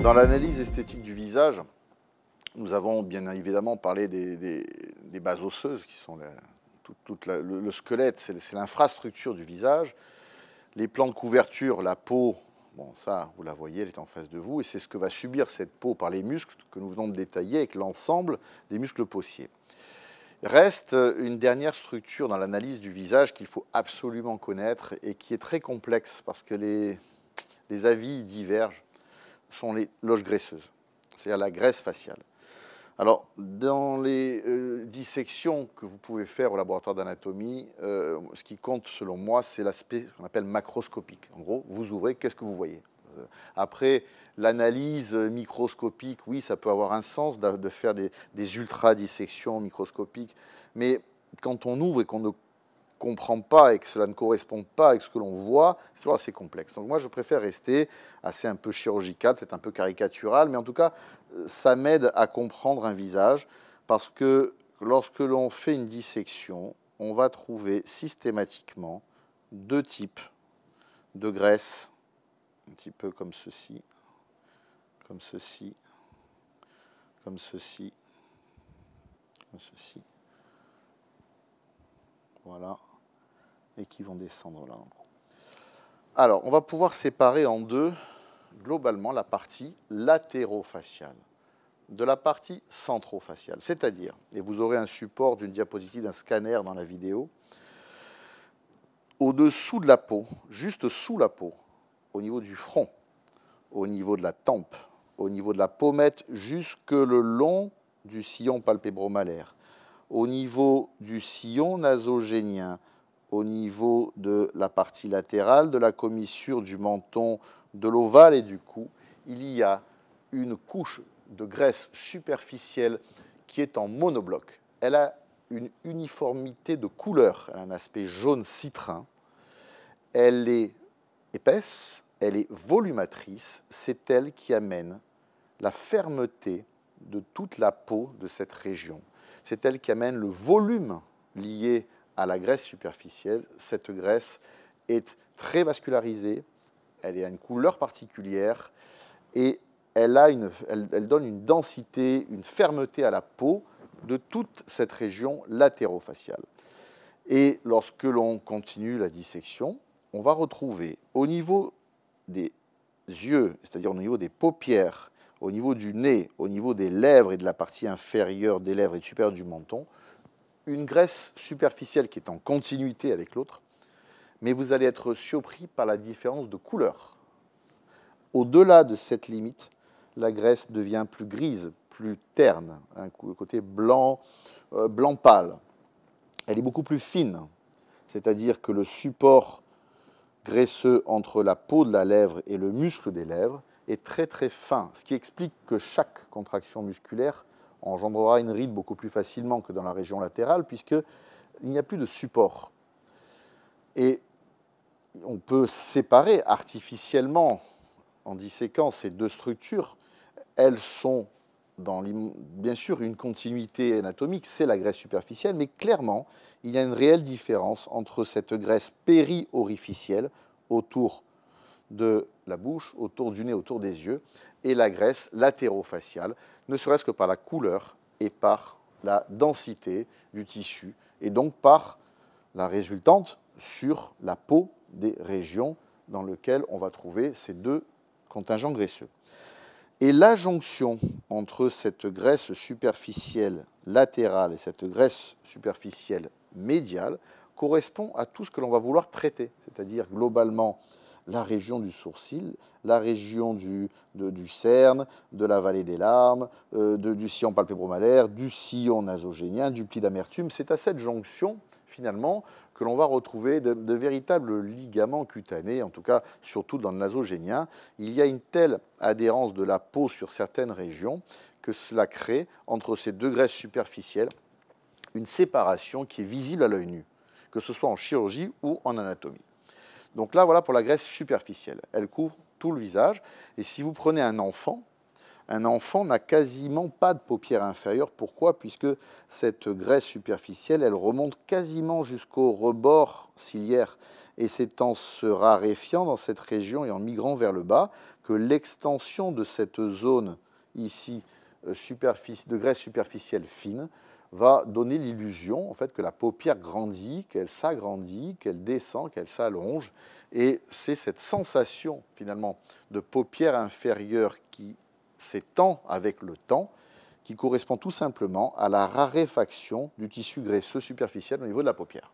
Dans l'analyse esthétique du visage, nous avons bien évidemment parlé des bases osseuses, qui sont le squelette, c'est l'infrastructure du visage. Les plans de couverture, la peau, bon ça, vous la voyez, elle est en face de vous, et c'est ce que va subir cette peau par les muscles que nous venons de détailler avec l'ensemble des muscles paussiers. Reste une dernière structure dans l'analyse du visage qu'il faut absolument connaître et qui est très complexe parce que les avis divergent, sont les loges graisseuses, c'est-à-dire la graisse faciale. Alors, dans les dissections que vous pouvez faire au laboratoire d'anatomie, ce qui compte selon moi, c'est l'aspect qu'on appelle macroscopique. En gros, vous ouvrez, qu'est-ce que vous voyez? Après, l'analyse microscopique, oui, ça peut avoir un sens de faire des ultra-dissections microscopiques, mais quand on ouvre et qu'on ne comprend pas et que cela ne correspond pas avec ce que l'on voit, c'est toujours assez complexe. Donc moi, je préfère rester assez un peu chirurgical, peut-être un peu caricatural, mais en tout cas, ça m'aide à comprendre un visage, parce que lorsque l'on fait une dissection, on va trouver systématiquement deux types de graisse, un petit peu comme ceci, comme ceci, comme ceci, comme ceci. Voilà, et qui vont descendre là. Alors, on va pouvoir séparer en deux, globalement, la partie latérofaciale de la partie centrofaciale. C'est-à-dire, et vous aurez un support d'une diapositive, d'un scanner dans la vidéo, au-dessous de la peau, juste sous la peau, au niveau du front, au niveau de la tempe, au niveau de la pommette, jusque le long du sillon palpébromalaire, au niveau du sillon nasogénien, au niveau de la partie latérale, de la commissure du menton, de l'ovale et du cou, il y a une couche de graisse superficielle qui est en monobloc. Elle a une uniformité de couleur, elle a un aspect jaune citrin, elle est épaisse, elle est volumatrice, c'est elle qui amène la fermeté de toute la peau de cette région. C'est elle qui amène le volume lié à la graisse superficielle. Cette graisse est très vascularisée, elle a une couleur particulière et elle donne une densité, une fermeté à la peau de toute cette région latérofaciale. Et lorsque l'on continue la dissection, on va retrouver au niveau des yeux, c'est-à-dire au niveau des paupières, au niveau du nez, au niveau des lèvres et de la partie inférieure des lèvres et supérieure du menton, une graisse superficielle qui est en continuité avec l'autre, mais vous allez être surpris par la différence de couleur. Au-delà de cette limite, la graisse devient plus grise, plus terne, un côté blanc, blanc pâle. Elle est beaucoup plus fine, c'est-à-dire que le support graisseux entre la peau de la lèvre et le muscle des lèvres est très très fin, ce qui explique que chaque contraction musculaire engendrera une ride beaucoup plus facilement que dans la région latérale, puisqu'il n'y a plus de support. Et on peut séparer artificiellement, en disséquant ces deux structures. Elles sont dans, bien sûr, une continuité anatomique, c'est la graisse superficielle, mais clairement, il y a une réelle différence entre cette graisse péri-orificielle autour de la bouche, autour du nez, autour des yeux, et la graisse latérofaciale, ne serait-ce que par la couleur et par la densité du tissu, et donc par la résultante sur la peau des régions dans lesquelles on va trouver ces deux contingents graisseux. Et la jonction entre cette graisse superficielle latérale et cette graisse superficielle médiale correspond à tout ce que l'on va vouloir traiter, c'est-à-dire globalement la région du sourcil, la région du cerne, de la vallée des larmes, du sillon palpébromalaire, du sillon nasogénien, du pli d'amertume. C'est à cette jonction, finalement, que l'on va retrouver de véritables ligaments cutanés, en tout cas surtout dans le nasogénien. Il y a une telle adhérence de la peau sur certaines régions que cela crée, entre ces deux graisses superficielles, une séparation qui est visible à l'œil nu, que ce soit en chirurgie ou en anatomie. Donc là, voilà pour la graisse superficielle. Elle couvre tout le visage. Et si vous prenez un enfant n'a quasiment pas de paupières inférieures. Pourquoi? Puisque cette graisse superficielle, elle remonte quasiment jusqu'au rebord ciliaire. Et c'est en se raréfiant dans cette région et en migrant vers le bas que l'extension de cette zone ici de graisse superficielle fine va donner l'illusion en fait, que la paupière grandit, qu'elle s'agrandit, qu'elle descend, qu'elle s'allonge. Et c'est cette sensation finalement de paupière inférieure qui s'étend avec le temps, qui correspond tout simplement à la raréfaction du tissu graisseux superficiel au niveau de la paupière.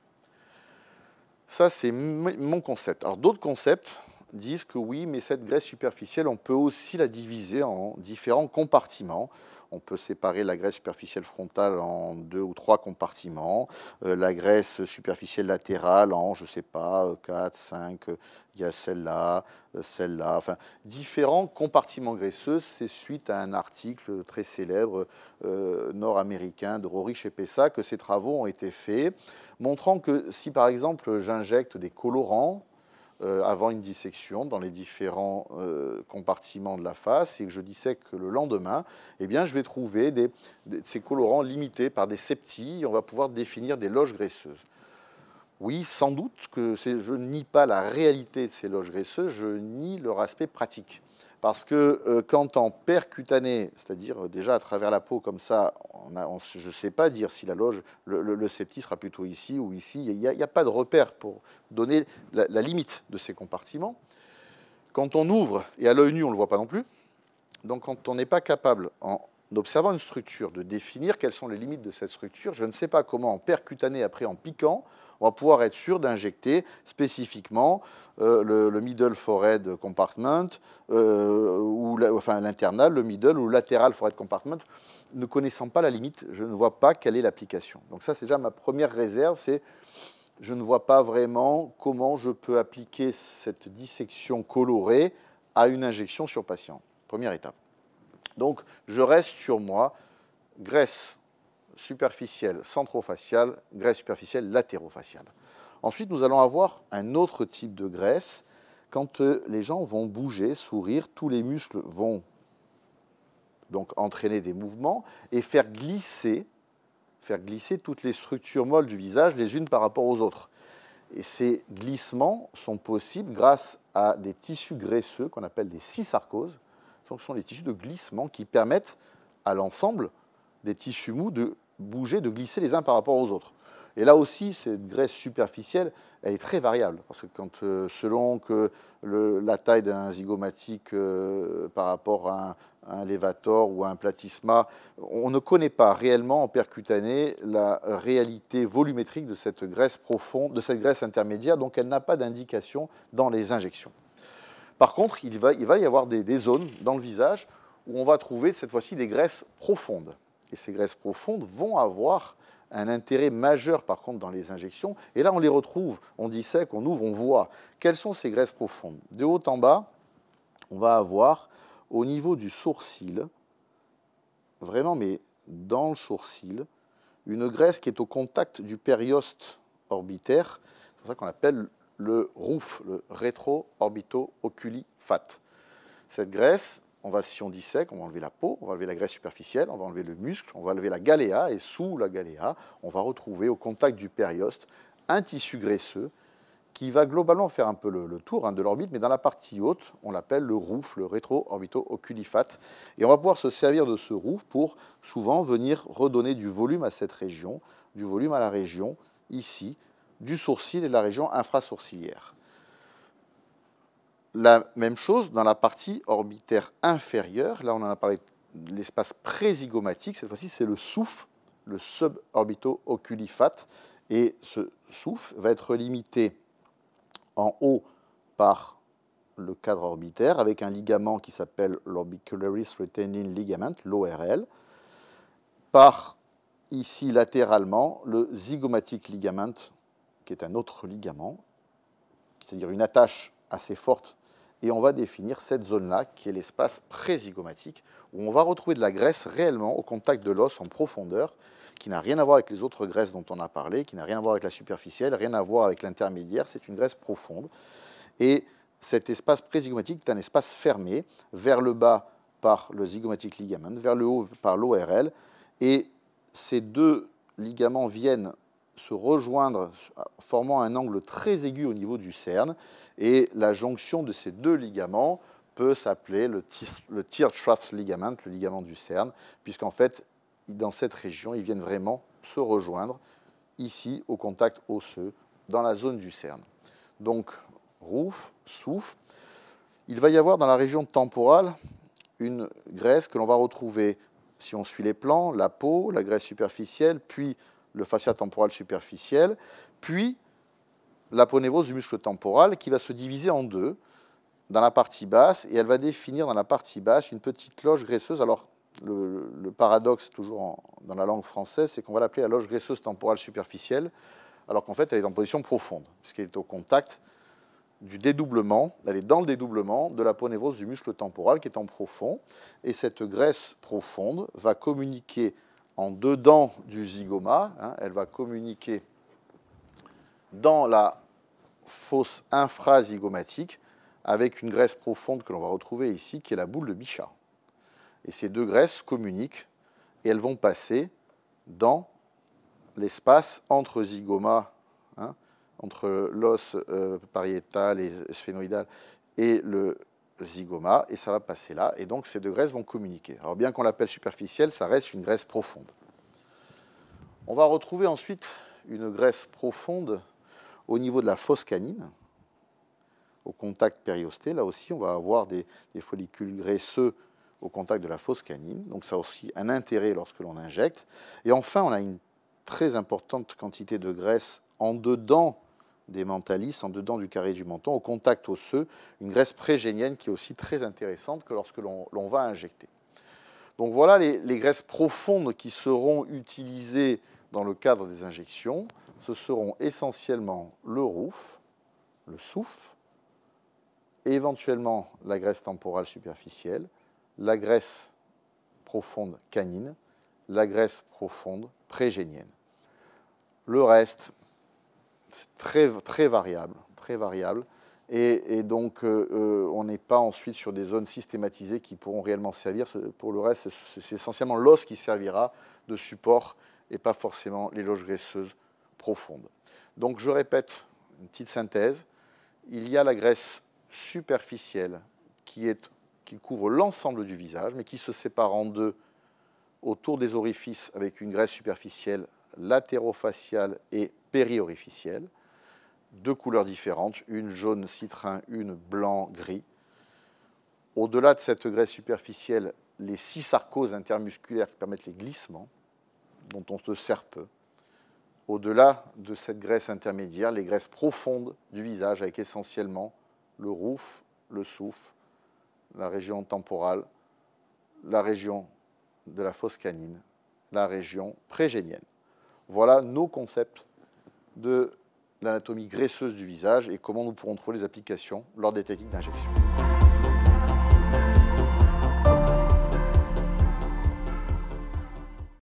Ça, c'est mon concept. Alors d'autres concepts disent que oui, mais cette graisse superficielle, on peut aussi la diviser en différents compartiments. On peut séparer la graisse superficielle frontale en 2 ou 3 compartiments, la graisse superficielle latérale en, je ne sais pas, 4, 5, il y a celle-là, enfin, différents compartiments graisseux. C'est suite à un article très célèbre nord-américain de Rohrich et Pessa que ces travaux ont été faits, montrant que si par exemple j'injecte des colorants avant une dissection dans les différents compartiments de la face et que je dissèque le lendemain, eh bien, je vais trouver ces colorants limités par des septies et on va pouvoir définir des loges graisseuses. Oui, sans doute que je ne nie pas la réalité de ces loges graisseuses, je nie leur aspect pratique. Parce que quand en percutané, c'est-à-dire déjà à travers la peau comme ça, je ne sais pas dire si la loge, le septis sera plutôt ici ou ici. Il n'y a pas de repère pour donner la limite de ces compartiments. Quand on ouvre, et à l'œil nu on ne le voit pas non plus, donc quand on n'est pas capable, en observant une structure, de définir quelles sont les limites de cette structure, je ne sais pas comment en percutané, après en piquant, on va pouvoir être sûr d'injecter spécifiquement le middle forehead compartment, enfin l'internal, le middle ou le lateral forehead compartment. Ne connaissant pas la limite, je ne vois pas quelle est l'application. Donc ça, c'est déjà ma première réserve, c'est je ne vois pas vraiment comment je peux appliquer cette dissection colorée à une injection sur patient. Première étape. Donc, je reste sur moi, graisse superficielle centrofaciale, graisse superficielle latérofaciale. Ensuite, nous allons avoir un autre type de graisse. Quand les gens vont bouger, sourire, tous les muscles vont donc entraîner des mouvements et faire glisser toutes les structures molles du visage les unes par rapport aux autres. Et ces glissements sont possibles grâce à des tissus graisseux qu'on appelle des cysarcoses. Ce sont les tissus de glissement qui permettent à l'ensemble des tissus mous de bouger, de glisser les uns par rapport aux autres. Et là aussi, cette graisse superficielle, elle est très variable, parce que selon que la taille d'un zygomatique par rapport à un lévator ou à un platysma, on ne connaît pas réellement en percutané la réalité volumétrique de cette graisse profonde, de cette graisse intermédiaire, donc elle n'a pas d'indication dans les injections. Par contre, il va y avoir des zones dans le visage où on va trouver cette fois-ci des graisses profondes. Et ces graisses profondes vont avoir un intérêt majeur par contre dans les injections. Et là, on les retrouve, on dissèque, on ouvre, on voit. Quelles sont ces graisses profondes? De haut en bas, on va avoir au niveau du sourcil, vraiment, mais dans le sourcil, une graisse qui est au contact du périoste orbitaire. C'est pour ça qu'on appelle le ROOF, le rétro-orbito-oculi-fat. Cette graisse, si on dissèque, on va enlever la peau, on va enlever la graisse superficielle, on va enlever le muscle, on va enlever la galéa, et sous la galéa, on va retrouver au contact du périoste un tissu graisseux qui va globalement faire un peu le tour de l'orbite, mais dans la partie haute, on l'appelle le ROOF, le rétro-orbito-oculi-fat. Et on va pouvoir se servir de ce ROOF pour souvent venir redonner du volume à cette région, du volume à la région, ici, du sourcil et de la région infrasourcilière. La même chose dans la partie orbitaire inférieure. Là, on en a parlé de l'espace prézygomatique. Cette fois-ci, c'est le SOUF, le suborbito-oculi-fat. Et ce SOUF va être limité en haut par le cadre orbitaire avec un ligament qui s'appelle l'orbicularis retaining ligament, l'ORL, par ici latéralement le zygomatic ligament, qui est un autre ligament, c'est-à-dire une attache assez forte. Et on va définir cette zone-là, qui est l'espace prézygomatique, où on va retrouver de la graisse réellement au contact de l'os en profondeur, qui n'a rien à voir avec les autres graisses dont on a parlé, qui n'a rien à voir avec la superficielle, rien à voir avec l'intermédiaire, c'est une graisse profonde. Et cet espace prézygomatique est un espace fermé, vers le bas par le zygomatic ligament, vers le haut par l'ORL, et ces deux ligaments viennent se rejoindre, formant un angle très aigu au niveau du cerne, et la jonction de ces deux ligaments peut s'appeler le tear troughs ligament, le ligament du cerne, puisqu'en fait, dans cette région, ils viennent vraiment se rejoindre ici au contact osseux, dans la zone du cerne. Donc, rouf, souffle. Il va y avoir dans la région temporale une graisse que l'on va retrouver, si on suit les plans, la peau, la graisse superficielle, puis le fascia temporal superficiel, puis l'aponévrose du muscle temporal qui va se diviser en deux dans la partie basse, et elle va définir dans la partie basse une petite loge graisseuse. Alors, le paradoxe, toujours dans la langue française, c'est qu'on va l'appeler la loge graisseuse temporale superficielle, alors qu'en fait, elle est en position profonde, puisqu'elle est au contact du dédoublement, elle est dans le dédoublement de l'aponévrose du muscle temporal qui est en profond, et cette graisse profonde va communiquer en dedans du zygoma, elle va communiquer dans la fosse infrazygomatique avec une graisse profonde que l'on va retrouver ici, qui est la boule de Bichat. Et ces deux graisses communiquent et elles vont passer dans l'espace entre zygoma, entre l'os pariétal et sphénoïdal et le zygoma, et ça va passer là. Et donc ces deux graisses vont communiquer. Alors bien qu'on l'appelle superficielle, ça reste une graisse profonde. On va retrouver ensuite une graisse profonde au niveau de la fosse canine, au contact périosté. Là aussi, on va avoir des follicules graisseux au contact de la fosse canine. Donc ça a aussi un intérêt lorsque l'on injecte. Et enfin, on a une très importante quantité de graisse en dedans des mentalistes, en dedans du carré du menton, au contact osseux, une graisse prégénienne qui est aussi très intéressante que lorsque l'on va injecter. Donc voilà les graisses profondes qui seront utilisées dans le cadre des injections. Ce seront essentiellement le rouf, le souffle, et éventuellement la graisse temporale superficielle, la graisse profonde canine, la graisse profonde prégénienne. Le reste, c'est très variable, et donc on n'est pas ensuite sur des zones systématisées qui pourront réellement servir. Pour le reste, c'est essentiellement l'os qui servira de support et pas forcément les loges graisseuses profondes. Donc je répète, une petite synthèse, il y a la graisse superficielle qui couvre l'ensemble du visage, mais qui se sépare en deux autour des orifices avec une graisse superficielle latérofaciale et périorificielle, deux couleurs différentes, une jaune citrin, une blanc gris. Au-delà de cette graisse superficielle, les 6 sarcoses intermusculaires qui permettent les glissements, dont on se sert peu. Au-delà de cette graisse intermédiaire, les graisses profondes du visage, avec essentiellement le rouf, le souffle, la région temporale, la région de la fosse canine, la région prégénienne. Voilà nos concepts de l'anatomie graisseuse du visage et comment nous pourrons trouver les applications lors des techniques d'injection.